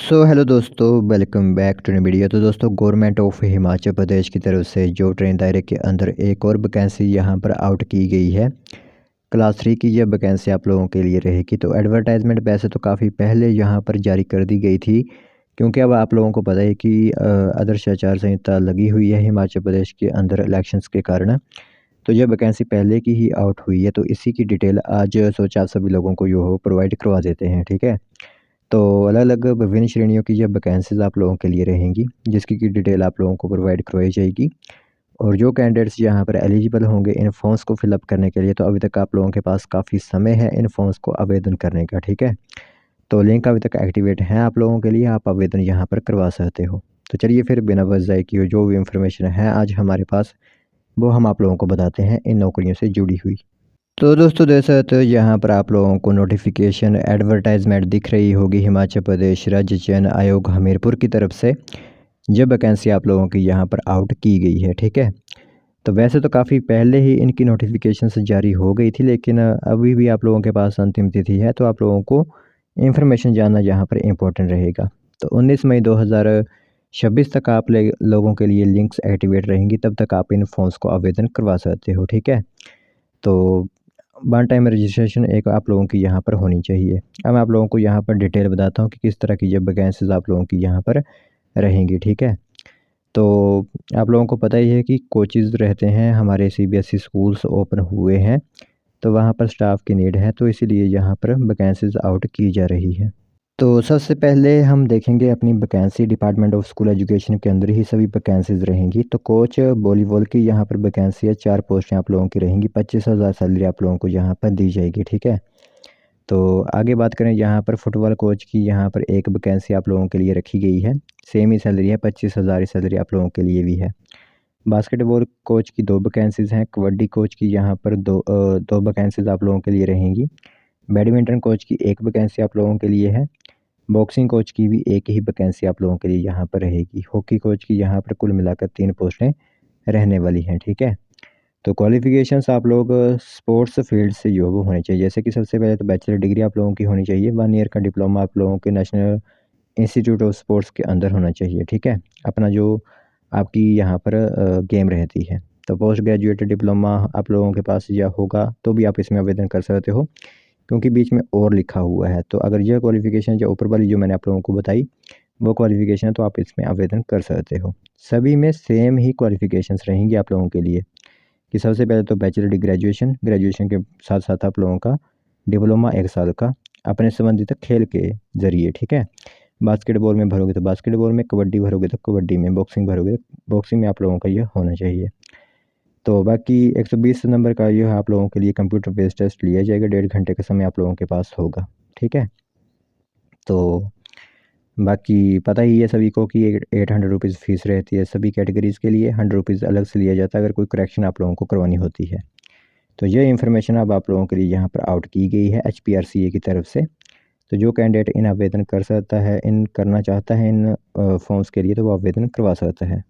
सो hello दोस्तों, welcome back to new video. तो दोस्तों, गवर्नमेंट ऑफ हिमाचल प्रदेश की तरफ से जो ट्रेन दायरे के अंदर एक और वैकेंसी यहाँ पर आउट की गई है। क्लास 3 की यह वैकेंसी आप लोगों के लिए रहेगी। तो एडवर्टाइजमेंट वैसे तो काफ़ी पहले यहाँ पर जारी कर दी गई थी, क्योंकि अब आप लोगों को पता है कि आदर्श आचार संहिता लगी हुई है हिमाचल प्रदेश के अंदर इलेक्शंस के कारण। तो यह वैकेंसी पहले की ही आउट हुई है, तो इसी की डिटेल आज सोचा आप सभी लोगों को जो हो प्रोवाइड करवा देते हैं। ठीक है, तो अलग-अलग विभिन्न श्रेणियों की ये वैकेंसीज़ आप लोगों के लिए रहेंगी, जिसकी की डिटेल आप लोगों को प्रोवाइड करवाई जाएगी। और जो कैंडिडेट्स यहाँ पर एलिजिबल होंगे इन फॉर्म्स को फिलअप करने के लिए, तो अभी तक आप लोगों के पास काफ़ी समय है इन फॉर्म्स को आवेदन करने का। ठीक है, तो लिंक अभी तक एक्टिवेट है आप लोगों के लिए, आप आवेदन यहाँ पर करवा सकते हो। तो चलिए फिर बिना वजह ज़ाय किए जो भी इंफॉर्मेशन है आज हमारे पास, वो हम आप लोगों को बताते हैं इन नौकरियों से जुड़ी हुई। तो दोस्तों, देख सकते हो यहाँ पर आप लोगों को नोटिफिकेशन एडवर्टाइजमेंट दिख रही होगी हिमाचल प्रदेश राज्य चयन आयोग हमीरपुर की तरफ से। जब वैकेंसी आप लोगों की यहाँ पर आउट की गई है। ठीक है, तो वैसे तो काफ़ी पहले ही इनकी नोटिफिकेशन जारी हो गई थी, लेकिन अभी भी आप लोगों के पास अंतिम तिथि है, तो आप लोगों को इन्फॉर्मेशन जानना यहाँ पर इम्पोर्टेंट रहेगा। तो 19 मई 2026 तक आप लोगों के लिए लिंक्स एक्टिवेट रहेंगी, तब तक आप इन फॉर्म्स को आवेदन करवा सकते हो। ठीक है, तो वन टाइम रजिस्ट्रेशन एक आप लोगों की यहाँ पर होनी चाहिए। अब मैं आप लोगों को यहाँ पर डिटेल बताता हूँ कि किस तरह की ये वैकेंसीज़ आप लोगों की यहाँ पर रहेंगी। ठीक है, तो आप लोगों को पता ही है कि कोचेज़ रहते हैं, हमारे सीबीएसई स्कूल्स ओपन हुए हैं, तो वहाँ पर स्टाफ की नीड है, तो इसीलिए यहाँ पर वैकेंसीज़ आउट की जा रही है। तो सबसे पहले हम देखेंगे अपनी vacancy department of school education के अंदर ही सभी वैकेंसीज़ रहेंगी। तो कोच वॉलीबॉल की यहाँ पर वैकेंसी है, 4 पोस्टें आप लोगों की रहेंगी, 25,000 सैलरी आप लोगों को यहाँ पर दी जाएगी। ठीक है, तो आगे बात करें यहाँ पर फुटबॉल कोच की, यहाँ पर एक वैकेंसी आप लोगों के लिए रखी गई है, सेम ही सैलरी है, 25,000 सैलरी आप लोगों के लिए भी है। बास्केटबॉल कोच की 2 वैकेंसीज़ हैं, कबड्डी कोच की यहाँ पर दो वैकेंसीज़ आप लोगों के लिए रहेंगी, बैडमिंटन कोच की 1 वैकेंसी आप लोगों के लिए है, बॉक्सिंग कोच की भी एक ही वैकेंसी आप लोगों के लिए यहाँ पर रहेगी, हॉकी कोच की यहाँ पर कुल मिलाकर 3 पोस्टें रहने वाली हैं। ठीक है, तो क्वालिफ़िकेशंस आप लोग स्पोर्ट्स फील्ड से जो वो होने चाहिए, जैसे कि सबसे पहले तो बैचलर डिग्री आप लोगों की होनी चाहिए, 1 ईयर का डिप्लोमा आप लोगों के नेशनल इंस्टीट्यूट ऑफ स्पोर्ट्स के अंदर होना चाहिए। ठीक है, अपना जो आपकी यहाँ पर गेम रहती है। तो पोस्ट ग्रेजुएट डिप्लोमा आप लोगों के पास या होगा तो भी आप इसमें आवेदन कर सकते हो, क्योंकि बीच में और लिखा हुआ है। तो अगर यह क्वालिफ़िकेशन जो ऊपर वाली जो मैंने आप लोगों को बताई वो क्वालिफ़िकेशन है, तो आप इसमें आवेदन कर सकते हो। सभी में सेम ही क्वालिफ़िकेशंस रहेंगी आप लोगों के लिए, कि सबसे पहले तो बैचलर ग्रेजुएशन, ग्रेजुएशन के साथ साथ आप लोगों का डिप्लोमा 1 साल का अपने संबंधित खेल के ज़रिए। ठीक है, बास्केटबॉल में भरोगे तो बास्केटबॉल में, कबड्डी भरोगे तो कबड्डी में, बॉक्सिंग भरोगे बॉक्सिंग में आप लोगों का यह होना चाहिए। तो बाकी 120 नंबर का यह आप लोगों के लिए कंप्यूटर बेस्ड टेस्ट लिया जाएगा, 1.5 घंटे का समय आप लोगों के पास होगा। ठीक है, तो बाकी पता ही है सभी को कि 800 रुपीज़ फ़ीस रहती है सभी कैटेगरीज़ के लिए, 100 रुपीज़ अलग से लिया जाता है अगर कोई करेक्शन आप लोगों को करवानी होती है। तो ये इन्फॉर्मेशन अब आप लोगों के लिए यहाँ पर आउट की गई है HPRCA की तरफ से। तो जो कैंडिडेट इन आवेदन कर सकता है, इन करना चाहता है इन फॉर्म्स के लिए, तो वो आवेदन करवा सकता है।